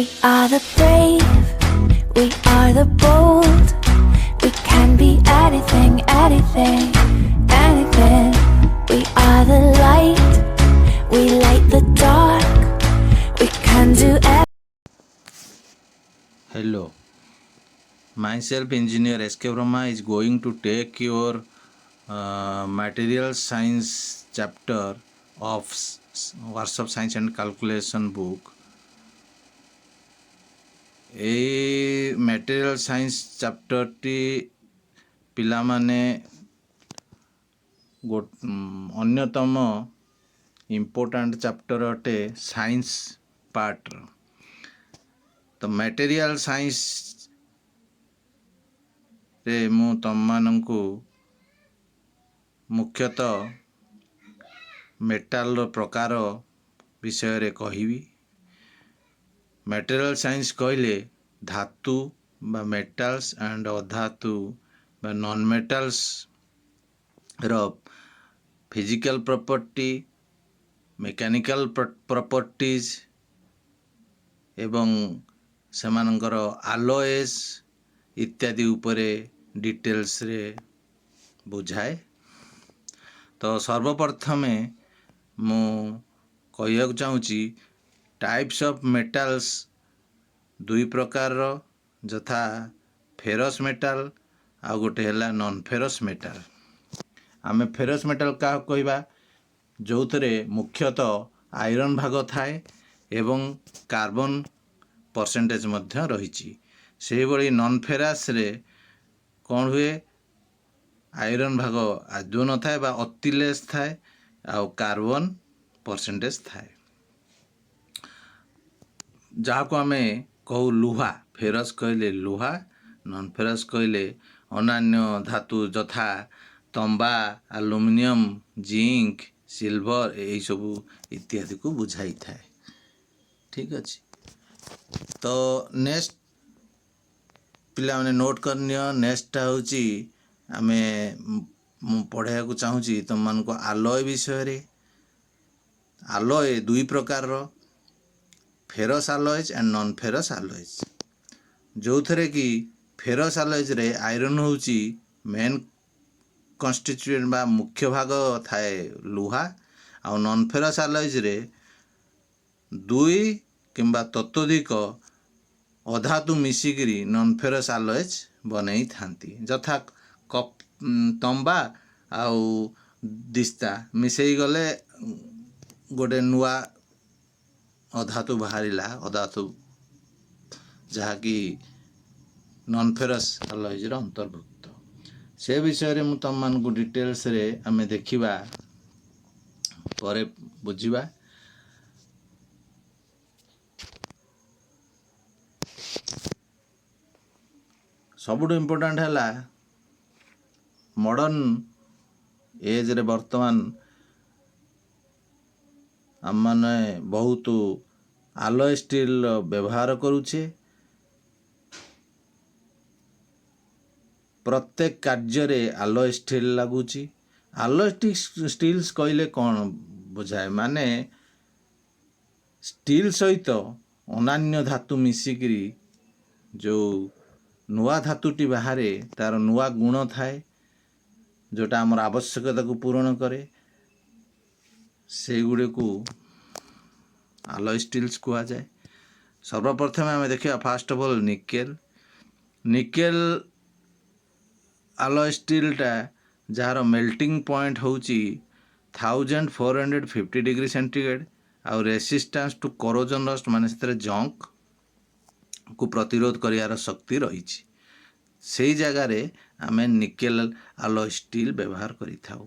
We are the brave, we are the bold. We can be anything, anything, anything. We are the light, we light the dark. We can do Hello, myself engineer SK Brahma is going to take your material science chapter of Workshop Science and Calculation book. এই material science ଚାପ୍ଟରଟି ପିଲାମାନେ ଅନ୍ୟତମ important chapter ଅଟେ science ପାର୍ଟର। ତ material ସାଇନ୍ସରେ ମୁଁ ତମମାନଙ୍କୁ ମୁଖ୍ୟତଃ ମେଟାଲର ପ୍ରକାର ବିଷୟରେ କହିବି। ମ୍ୟାଟେରିଆଲ ସାଇନ୍ସ କହିଲେ ଧାତୁ ବା ମେଟାଲ୍ସ ଆଣ୍ଡ ଅଧାତୁ ବା ନନ୍ ମେଟାଲ୍ସର ଫିଜିକାଲ ପ୍ରପର୍ଟି, ମେକାନିକାଲ ପ୍ରପର୍ଟିଜ ଏବଂ ସେମାନଙ୍କର ଆଲଏସ୍ ଇତ୍ୟାଦି ଉପରେ ଡିଟେଲ୍ସରେ ବୁଝାଏ। ତ ସର୍ବପ୍ରଥମେ ମୁଁ କହିବାକୁ ଚାହୁଁଛି टाइप्स ऑफ मेटल्स दुई प्रकार यथा फेरस मेटल आ गोटे है नॉन फेरस मेटल। आमे फेरस मेटल क्या कहवा जो थे मुख्यतः आयरन भाग थाए एवं कार्बन परसेंटेज मध्य रही। से भली नॉन फेरस रे कौन हुए आयरन भाग आदौ न थाए बा अति लेस थाए आ कार्बन परसेंटेज थाए। जहाँ को आमे कहू लुहा, फेरस कहले लुहा, नॉन फेरस कहले अन्य धातु यथा तंबा, एल्युमिनियम, जिंक, सिल्वर यही सबू इत्यादि को बुझाई थाए। ठीक अच्छे। तो नेक्स्ट पिला मैंने नोट करनियो नेक्स्ट होची आमे पढ़ाया को चाहूँगी तुम मान को आलय विषय रे। आलय दुई प्रकार फेरस आलॉयज एंड नॉन फेरस आलॉयज। जो थे कि फेरस आलॉयज रे आयरन होची मेन कन्स्टिट्यूएंट बा मुख्य भाग थाए लुहा आ नॉन फेरस आलॉयज रे दुई किंबा तत्वधिक अधातु मिसिकी नॉन फेरस आलॉयज बनई थांती यथा तंबा आउ दिस्ता मिसई गले गोटे नुआ अधातु बाहरिला अधातु जहाँकि नॉन फेरस आलॉयज अंतर्भुक्त। से विषय रे मु तुम मान को डिटेल्स रे आमे देखिबा परे बुझिबा। सबुठ इम्पोर्टाट है मॉडर्न एज रे वर्तमान आम मैंने बहुत आलॉय स्टील व्यवहार करुचे। प्रत्येक कार्य रे आलॉय स्टील लगुची। आलॉय स्टील्स कहले कौन बुझाए माने स्टील सहित अन्य धातु मिसिकी जो नुआ धातुटी बाहर तार नुआ गुण थाए जोटा आमर आवश्यकता को पूरण करे से गुड़े को आलॉय स्टील्स कहा जाए। सर्वप्रथम आम देखा first of all nickel. Nickel alloy स्टीलटा जार मेल्टिंग पॉइंट होची 1450 डिग्री सेंटीग्रेड आउ रेसिस्टेंस टू कोरोजन रस्ट माने से जंक को प्रतिरोध करियार शक्ति रही। से जगार आम निकेल आलॉय स्टील व्यवहार करि थाउ।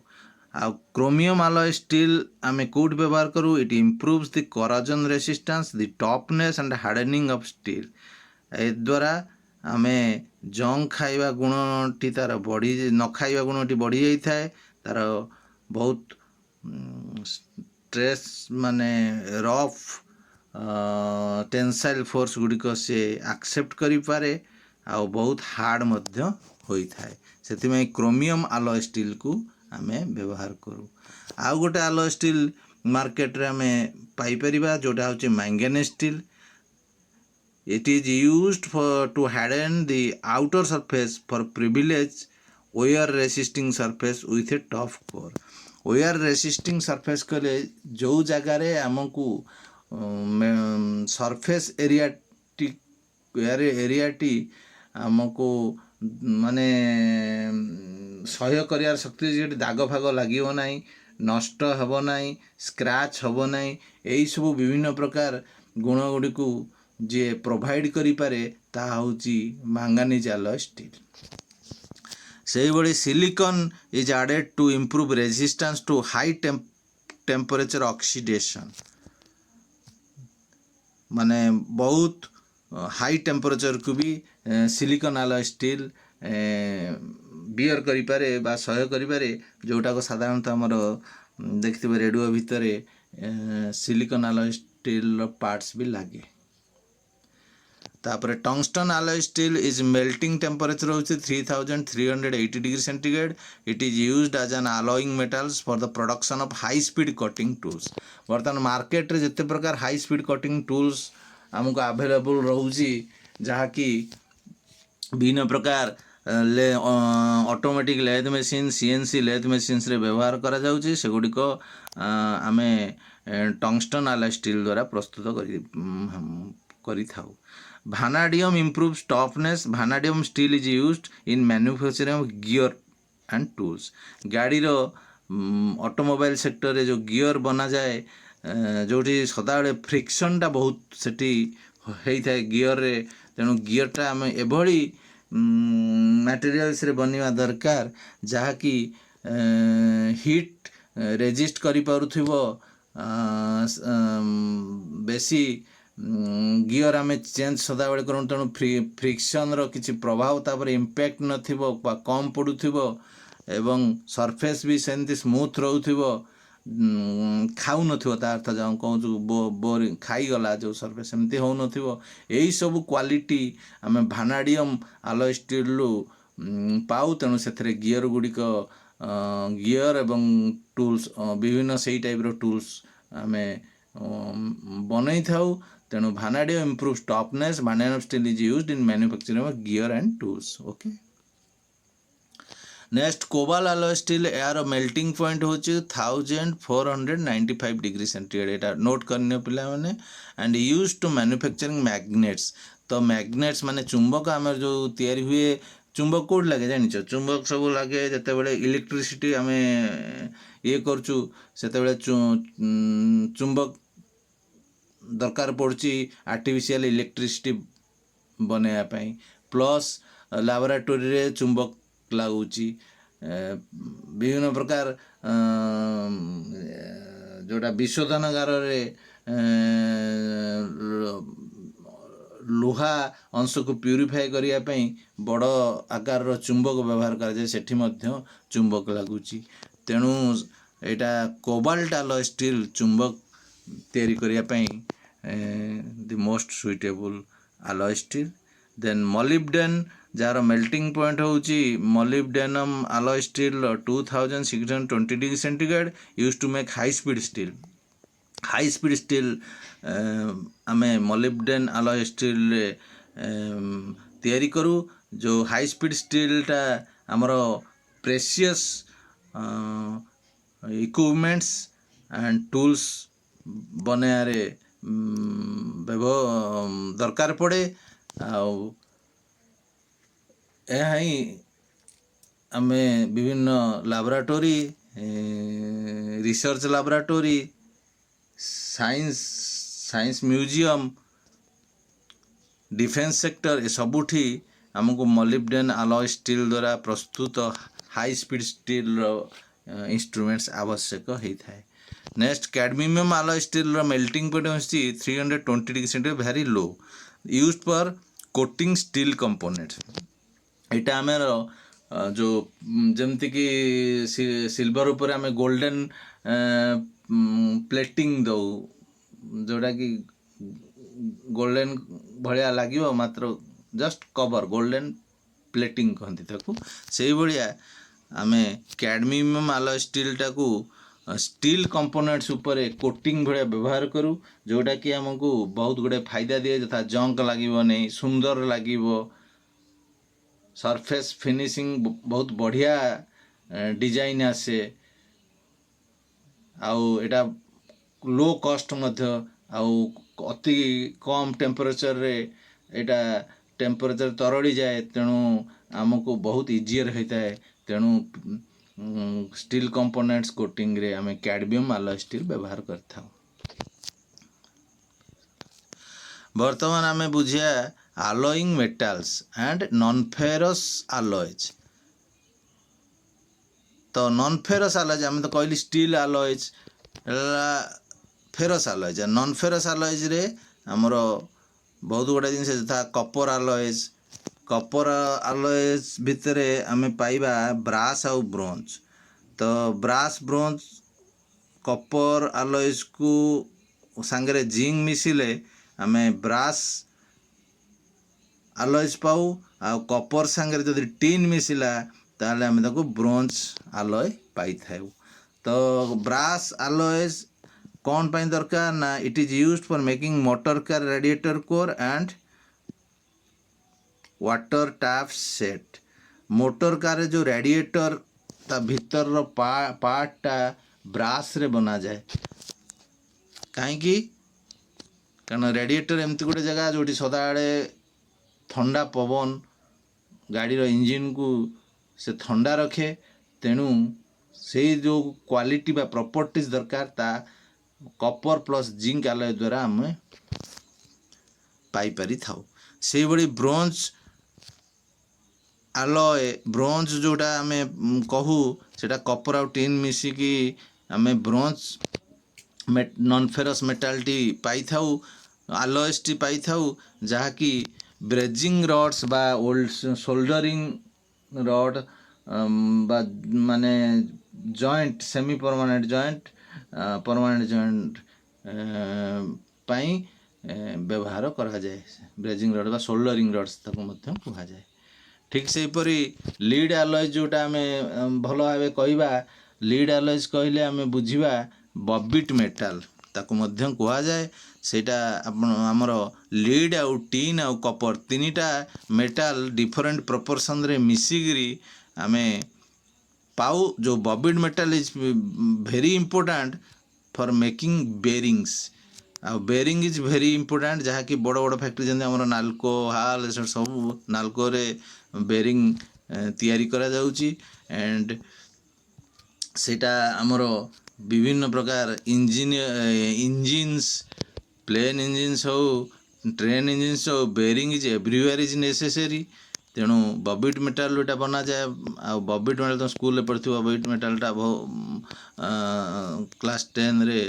आ क्रोमियम आलॉय स्टील आम कौट व्यवहार करूँ it improves the corrosion resistance the toughness and hardening of steel. ए द्वारा आम जंग खाइबा गुणटी तार बढ़ी न खाइबा गुणटी बढ़ी जाए तार बहुत स्ट्रेस माने रफ टेंसाइल फोर्स गुड़िक से एक्सेप्ट करि पारे आ बहुत हार्ड मध्य होई थाए। सेतिमै क्रोमियम आलॉय स्टील को आमे व्यवहार करूँ। आउ गोटे आलॉय स्टील मार्केट रे आमे पाई परिबा जोटा होची manganese steel. It is used to harden the outer surface for privilege wear resisting surface with a tough core. Wear resisting surface कले जो जगह रे हमको सरफेस एरियाटी आमको माने सह्य कर शक्ति जो दाग फाग लगे ना नष्ट हेब ना स्क्रैच हेब ना यही सब विभिन्न प्रकार गुण गुड़ी को जे प्रोवाइड करि पारे ता होची मैंगानीज alloy स्टील से बड़ी silicon is added to improve resistance to high temperature oxidation माने बहुत हाई टेम्परेचर को भी सिलिकॉन alloy स्टील बियर करि पारे बा सहय करि पारे जोटा को साधारणतः हमर देखिबे रेडियो भितर सिलिकॉन alloy स्टील पार्ट्स भी लागे तापर tungsten alloy steel is melting temperature होची 3380 degree centigrade. It is used as an alloying metals for the production of high speed cutting tools. वर्तमान मार्केट रे जते प्रकार हाई स्पीड कटिंग टूल्स हमको available रहउची जहा कि विभिन्न प्रकार automatic lathe machine CNC lathe machines रे व्यवहार करा जाउची सेगुडी को आमे टंगस्टन alloy steel द्वारा प्रस्तुत करी थाउ Vanadium improves toughness. Vanadium steel is used in manufacturing of gear and tools. गाड़ी रो ऑटोमोबाइल सेक्टर रे जो गियर बना जाए जोटी सदाबे फ्रिक्शन टा बहुत सेठी हेई थाए गियर रे तेणु गियर टा आम एभली मटेरियल्स रे बनिवा दरकार जहा कि हीट रेजिस्ट करि पारुथिबो बेसी गियर आम चेंज सदाबे करूँ तेणु फ्रिक्शन रो किसी प्रभाव तापर इम्पैक्ट नथिबो बा कम पड़ुथिबो एवं सरफेस भी सेमती स्मूथ रहउथिबो खाऊ नथिबो ता अर्थ जाऊ कहूँ बोर खाई गला जो सरफेस सेमती हो नथिबो एही सब क्वालिटी आम भानाडियम alloy स्टील लु पाऊ तेणु सेथरे गियर गुड़िक गियर एवं टूल्स विभिन्न सेही टाइप रो टूल्स आमे बनई थाउ तेणु vanadium improves toughness. Vanadium steel is used in manufacturing of gear and tools. Okay. Next, cobalt alloy steel यार melting point होची 1495 degree centigrade. एटा नोट करने पिला माने and used to manufacturing magnets. तो magnets माने चुंबक आमर जो तैयारी हुए चुंबक कोड लगे जानिछ चुंबक सब लगे जते बेले इलेक्ट्रिसिटी आमे ये करछु सेते बेले चुंबक दरकार पड़ची आर्टिफिशियल इलेक्ट्रिसिटी बनैया पई प्लस लैबोरेटरी रे चुंबक लागुची विभिन्न प्रकार जोटा विशोधनागार रे लुहा अंश को प्यूरिफाई करिया पई बड़ आकार रो चुंबक व्यवहार करा जाय सेठी मध्य चुंबक लागुची तेणु एटा कोबाल्ट alloy स्टील चुंबक तैयारी करिया पई the most suitable alloy steel. Then molybden jar melting point होची molybdenum alloy steel 2620 degree centigrade used to make high speed steel. High speed steel आमे molybden alloy steel तैयारी करू जो हाई स्पीड स्टील टा हमरो प्रेशियस इक्विपमेंट्स एंड टूल्स बनेयारे दरकार पड़े आमे विभिन्न laboratory research laboratory science museum defence sector ए सबुठी हमको molybden alloy स्टील द्वारा प्रस्तुत हाई स्पीड स्टील इंस्ट्रूमेंट्स आवश्यक होता है. Next cadmium alloy steel melting point होची 320 degree centigrade very low used for coating steel components. एटा आमेर जो जमती कि सिल्वर ऊपर आमे गोल्डन प्लेटिंग दो जोड़ा कि गोल्डन भलिया लागिवो मात्र जस्ट कवर गोल्डन प्लेटिंग कहती ताकू से भाया आमे कैडमियम alloy स्टील टाकू स्टील कंपोनेंट्स उपरे कोटिंग भाया व्यवहार करूँ जोटा कि आमको बहुत गुड़े फायदा दिए यथा जंक लगे सुंदर लगे सरफेस फिनिशिंग बहुत बढ़िया डिजाइन आसे आउ एटा लो कॉस्ट मध्य आउ अति कम टेम्परेचर रे एटा टेम्परेचर तरड़ी जाए तेणु आमको बहुत इजियर होता है तेणु स्टील कंपोनेंट्स कोटिंग रे आमे कैडमियम आलॉय स्टील व्यवहार करता। वर्तमान आमे बुझिया alloying metals and non-ferrous alloys। तो नॉन फेरस आलॉयज आम तो कहली स्टील आलॉयज फेरस आलॉयज नॉन फेरस आलॉयज रे हमर बहुत गुड़ा जिन यथा कपर आलॉयज भितर आम पाइबा ब्रास आउ ब्रोंज। तो ब्रास ब्रोंज कपर आलॉयज को सांगरे जिंक मिसिले आम ब्रास आलॉयज पाऊ आ कपर सांगरे जदि टिन मिसिला ताले आम ताको ब्रोंज आलॉय पाई थाउ। तो ब्रास आलॉयज कौन पाई दरकार ना it is used for making motor car radiator core and water tap set. Motor car जो रेडिएटर ता भीतर रो पार्टटा ब्रास रे बना जाए कहीं कारण रेडिएटर एमती गोटे जगह जो सदाबे ठंडा पवन गाड़ी रो इंजिन को से ठंडा रखे तेणु से जो क्वालिटी बा प्रॉपर्टीज दरकार ता कपर प्लस जिंक आलॉय द्वारा आम पाई पारी थाउ। से बड़ी ब्रोंज आलॉय ब्रोंज जोटा आम कहू सेटा कपर आउ टिन मिसिकी आम ब्रोंज नॉन फेरस मेटालटी पाई थाउ आलॉयसटी पाई थाउ जहाँकि ब्रेजिंग रड्स बा ओल्ड सोल्डरिंग रड बा माने joint semi permanent joint permanent joint पाई व्यवहार करा जाए ब्रेजिंग रड बा सोल्डरिंग रड्स ताको मध्यम कहा जाए। ठीक से परी लीड आलॉय जोटा आम भल भाव कहवा लीड आलॉयज कहले आम बुझिबा बबिट मेटाल ताको मध्यम कहा जाए। सेटा आमर लीड आउ टिन आउ कपर तीनिटा मेटाल डिफरेंट प्रोपोर्शन रे मिसिगिरी आमे पाऊ जो babbitt metal is very important for making bearings आ बेरिंग इज वेरी इंपोर्टेंट जहाँकि बड़ बड़ फैक्ट्री जमी आम नाल्को हाल सब नाल्को रे बेरिंग तैयारी करा जाउची एंड सेटा आमर विभिन्न प्रकार इंजिन्स प्लेन इंजिन्स हो ट्रेन इंजिन्स हो bearing is everywhere is necessary तेणु बबिट मेटाल जोटा बना जाए आ बबिट मेटाल तो स्कूल में पढ़ी बबिट मेटालटा क्लास 10 रे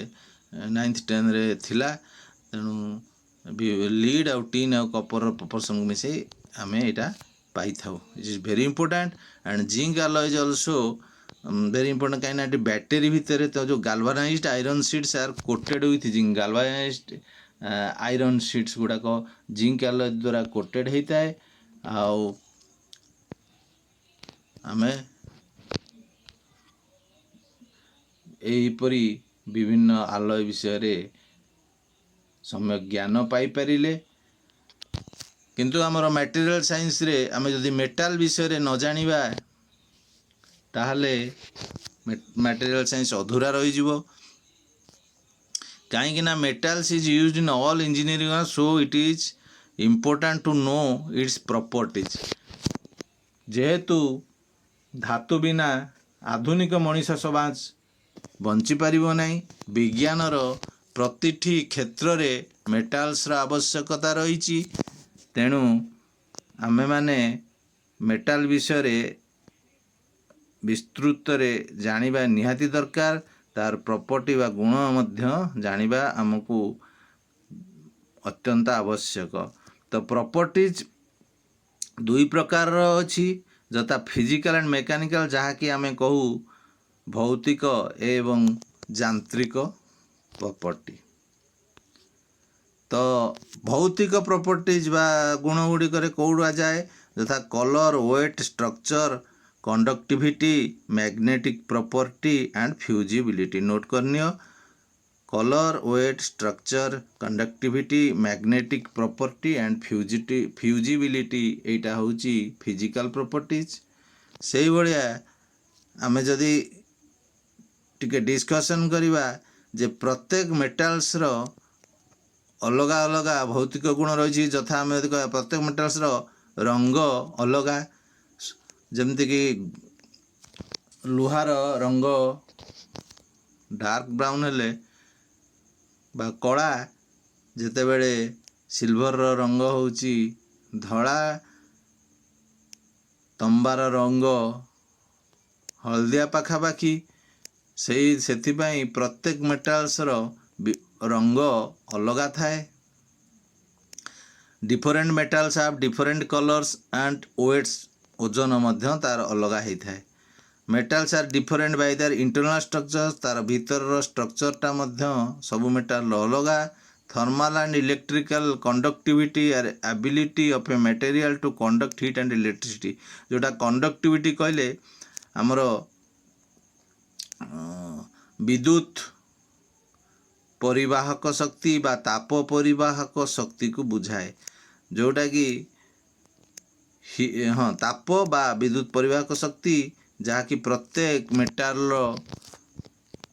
9th 10 रे थिला तेणु लीड आउ टिन आउ कपर प्रोपोर्शन को मिसे आम यहाँ पाई थाउ it is very important and zinc alloy is also very important कहीं बैटेरी भितर तो जो galvanised iron sheets are coated with zinc galvanised iron sheets गुड़ाक जिंक आलॉय द्वारा कोटेड होता है आउ आमे एहीपरी विभिन्न आलॉय विषय रे सम्यक ज्ञान पाई परिले किंतु आमर मटेरियल साइंस रे आमे जदि मेटाल विषय रे न जानिबा ताहले मटेरियल साइंस अधूरा रही जीवो कहीं ना metals is used in all engineering so it is important to know its properties. जेहेतु धातु बिना आधुनिक मनीष समाज बंची पारिबो नहीं विज्ञानर प्रतिटी क्षेत्र रे मेटाल्स रा आवश्यकता रही तेणु आमे माने मेटाल विषय रे विस्तृत रे जानिबा निहाती दरकार तार प्रॉपर्टी बा गुण मध्य जानिबा हमकु अत्यंत आवश्यक। तो प्रॉपर्टीज दुई प्रकार अच्छी जता फिजिकल एंड मेकानिकल जहाँकि आमे कहू भौतिक एवं यांत्रिक प्रॉपर्टी। तो भौतिक प्रॉपर्टीज बा गुण गुड़िक कौड़ा जाए यथा colour weight structure conductivity, magnetic property and fusibility note करनियो colour, weight, structure, conductivity, magnetic property and fusibility एटा होची फिजिकल प्रॉपर्टीज। सेही भलिया आमे जदि टिके डिस्कशन करिवा जे प्रत्येक मेटाल्स रो अलगा अलगा भौतिक गुण रही जथा आम कह प्रत्येक मेटाल्स रंग अलगा जमती कि लुहार रंग डार्क ब्राउन हेले बा कला जेतेबेले सिल्वर रंग होची धड़ा तंबार रंग हलदिया पाखापाखी से प्रत्येक मेटाल्स रंग अलगा थाए। Different metals have different colours and weights ओजन मध्य तार अलगा ही थाए। Metals are different by their internal structures तार भीतर स्ट्रक्चरटा मध्य सब मेटाल अलगा। Thermal and electrical conductivity are ability of a material to conduct heat and electricity जोटा कंडक्टिविटी कहले आमर विद्युत परिवाहक शक्ति बा ताप परिवाहक शक्ति को बुझाए जोटा कि हाँ ताप बा विद्युत परिवाहक शक्ति जहाँ कि प्रत्येक मेटाल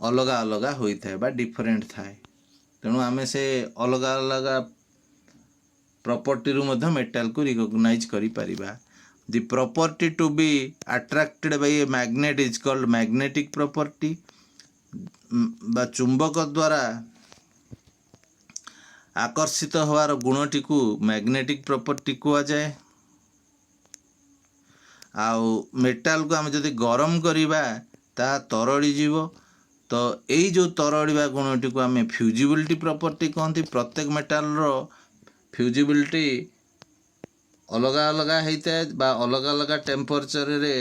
अलगा अलगा होता है बा डिफरेंट थाए। तेणु आमे से अलगा अलगा प्रॉपर्टी रु मध्य मेटाल को रिकॉग्नाइज करि परिबा। The property to be attracted by a magnet is called magnetic property बा चुंबक द्वारा आकर्षित होवार गुणटी को मैग्नेटिक प्रॉपर्टी कहा जाए। आउ मेटाल को आम जदि गरम करिबा ता तरड़ी जीवो तो यही जो तरड़िबा गुणटी को आम फ्यूजिबिलिटी प्रॉपर्टी कहती। प्रत्येक मेटाल रो फ्यूजिबिलिटी अलगा अलगा होता है बा अलग अलग टेम्परेचर रे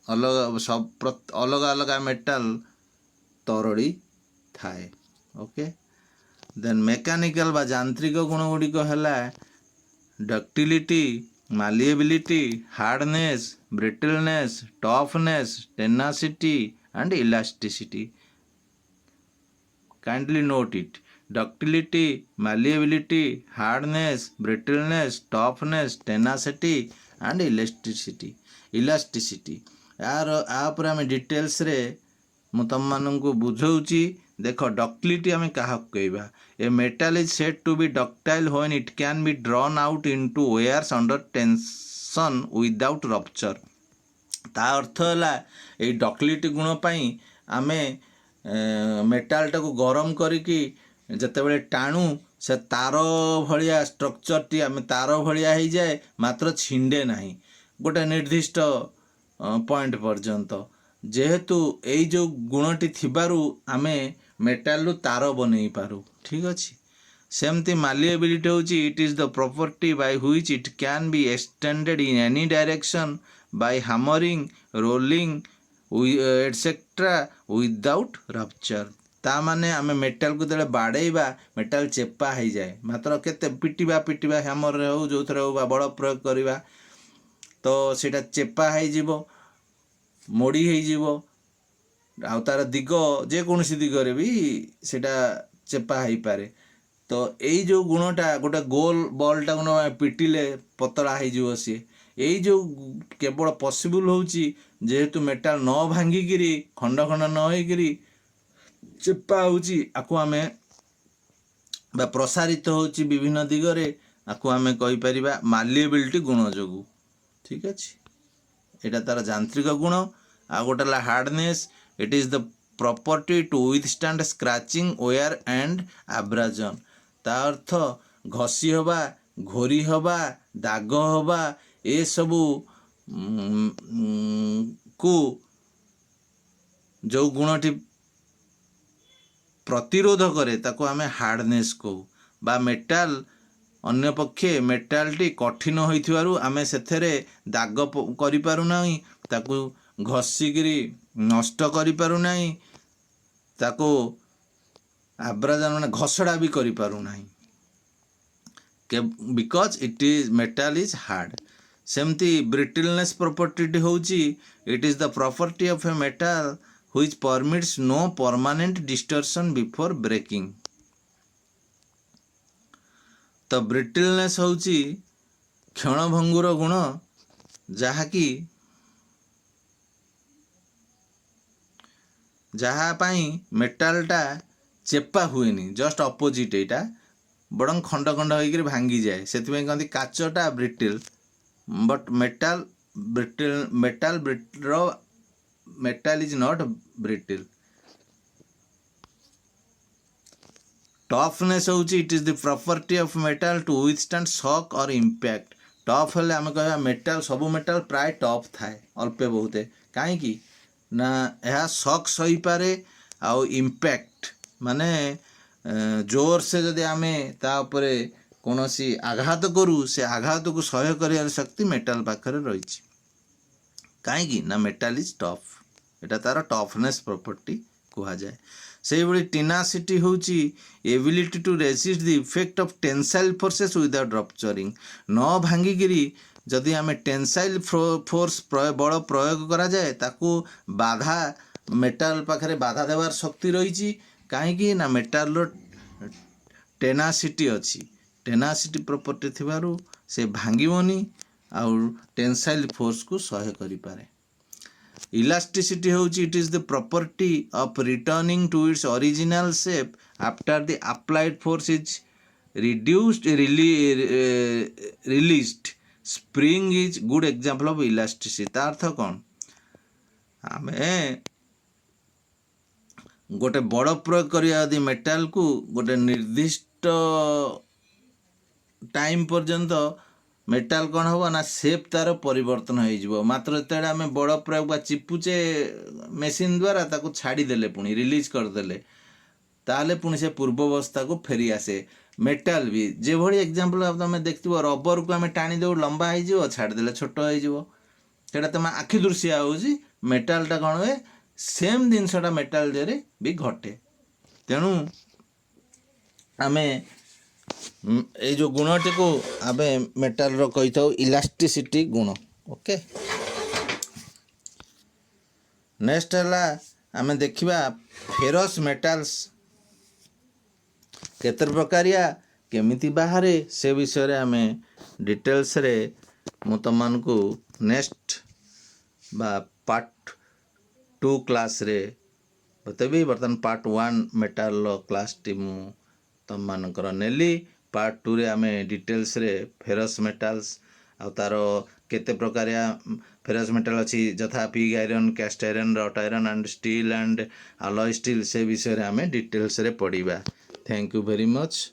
अलग सब अलग अलग मेटाल तरड़ी थाए। ओके देन मेकानिकल बा यांत्रिक गुण गुड़िक है ductility, malleability, hardness, brittleness, toughness, tenacity and elasticity. Kindly note it ductility, malleability, hardness, brittleness, toughness, tenacity and elasticity यार आप डिटेल्स रे मु तुम मानू बुझाऊँगी। देख डक्टिलिटी आम क्या कहवा a metal is said to be ductile when it can be drawn out into wires under tension without rupture. ता अर्थ है डक्टिलिटी गुण पाई आमे मेटाल टाको गरम करिकी जेतेबेले टाणु से तार भलिया स्ट्रक्चर टी आमे तार भलिया हो जाए मात्र छिंडे नहीं गोटे निर्दिष्ट पॉइंट पर्यंत जेहेतु यही जो गुणटी थिबारु आमे मेटाल रु तार बनै पारू। ठीक अच्छे सेमती मालिएबिलिटी होची it is the property by which it can be extended in any direction by hammering, rolling etcetera without rupture. ता माने आमे मेटाल को तले बाड़ेबा मेटाल चेपा हो जाए मात्र केते पिटिबा पिटिबा हैमर रे हो जो थरे हो बा बड़ प्रयोग करिबा तो सेटा चेपा हो जिवो मोड़ी हो जिवो आ तार दिग जेकोसी दिगरे भी सेटा चेपा हो पारे। तो यही जो गुणटा गोटे गोल बॉलटा को पिटिले पतला हो सी यही जो केवल पॉसिबल होची जेहेतु मेटाल न भांगिकी खंड खंड न होइकिरी चेपा होची आकु आमे बा प्रसारित होची विभिन्न दिगरे आकु आमे कहि परिबा मालिएबिलिटी गुण जोगु। ठीक अच्छे एटा तार यांत्रिक गुण आ गोटे hardness it is the property to withstand scratching wear and abrasion. ता अर्थ घसी हवा घोरी हवा दाग हवा ए सबू को जो गुणटी प्रतिरोध करे ताको आमे हार्डनेस को बा मेटाल अन्य पक्षे मेटालटी कठिन होइथिबारु आमे सेथरे दाग करि पारु नाही ताको घसीगिरी नष्ट करि पारु नाही ताको आब्राजन माने घसड़ा भी करि पारु नाही because it is metal is hard. सेमती ब्रिटलनेस प्रॉपर्टी होची it is the property of a metal which permits no permanent distortion before breaking. तो ब्रिटलनेस होची क्षणभंगुर गुण जहाँकि जहाँ पाई मेटालटा चेपा हुएनी जस्ट अपोजिट एटा बड़ खंड खंड होकर भांगी जाए से कहते काचटा brittle but metal brittle metal is not brittle. Toughness होची it is the property of metal to withstand shock और इम्पैक्ट। टफ हेले आम कह मेटाल सब मेटाल प्राय टफ थाए अल्पे बहुते कहीं ना यह शॉक सही पारे आउ इम्पैक्ट माने जोर से जदि आम तापरे कौन सी आघात करूँ से आघात को सह्य कर शक्ति मेटाल पाखरे रही कहीं ना मेटाल इज टफ एटा तार टफनेस प्रॉपर्टी कहा जाए। से भाई टेनासिटी होची ability to resist the effect of tensile forces without rupturing न भांगिकी जदि आम टेंसाइल फोर्स बल प्रयोग करा जाए ताकू बाधा मेटाल पाखरे बाधा देवार शक्ति रही कहीं ना मेटाल टेनासिटी अच्छी टेनासिटी प्रॉपर्टी थिबारु से भांगीबनी आउ टेंसाइल फोर्स को सह्य करि पारे। इलास्टिसिटी होची it is the property of returning to its original shape after the applied force is reduced released. Spring is good example of elasticity. अर्थ कौन आमे गोटे बड़ प्रयोग करिया यदि मेटाल को गोटे निर्दिष्ट टाइम पर्यंत मेटाल कौन हम ना सेप तार परिवर्तन हो मात्र जो आम बड़ प्रयोग बा चिपुचे मेसीन द्वारा ताको छाड़ीदेले पुणी रिलीज करदेले ताले पुणी से पूर्वावस्था को फेरी आसे। मेटाल भी जो भाई एग्जांपल तुम देखिव रबर को आम टाणी दे लंबा हो छाड़देले छोट होटा तुम आखि दृश्य होची मेटालटा कौन हुए सेम जिनसटा मेटाल देरे भी घटे। तेणु आमे ये जो गुणटी को आमे मेटाल रो कही था इलास्टिसिटी गुण। ओके नेक्स्ट है आमे देखिबा फेरस मेटाल्स केतर प्रकारिया केमिति बाहरे से विषय रे आमे डिटेल्स रे मु तमन को नेक्स्ट बा पार्ट 2 क्लास रे बतेबी। बर्तमान पार्ट 1 मेटाल क्लास टी मु तम मानकर नेली। पार्ट 2 रे आमे डिटेल्स रे फेरस मेटाल्स आ तार केते प्रकारिया फेरस मेटाल अच्छी जथा pig iron cast iron wrought iron and steel and alloy steel से विषय रे आमे डिटेल्स रे पढ़िबा। Thank you very much.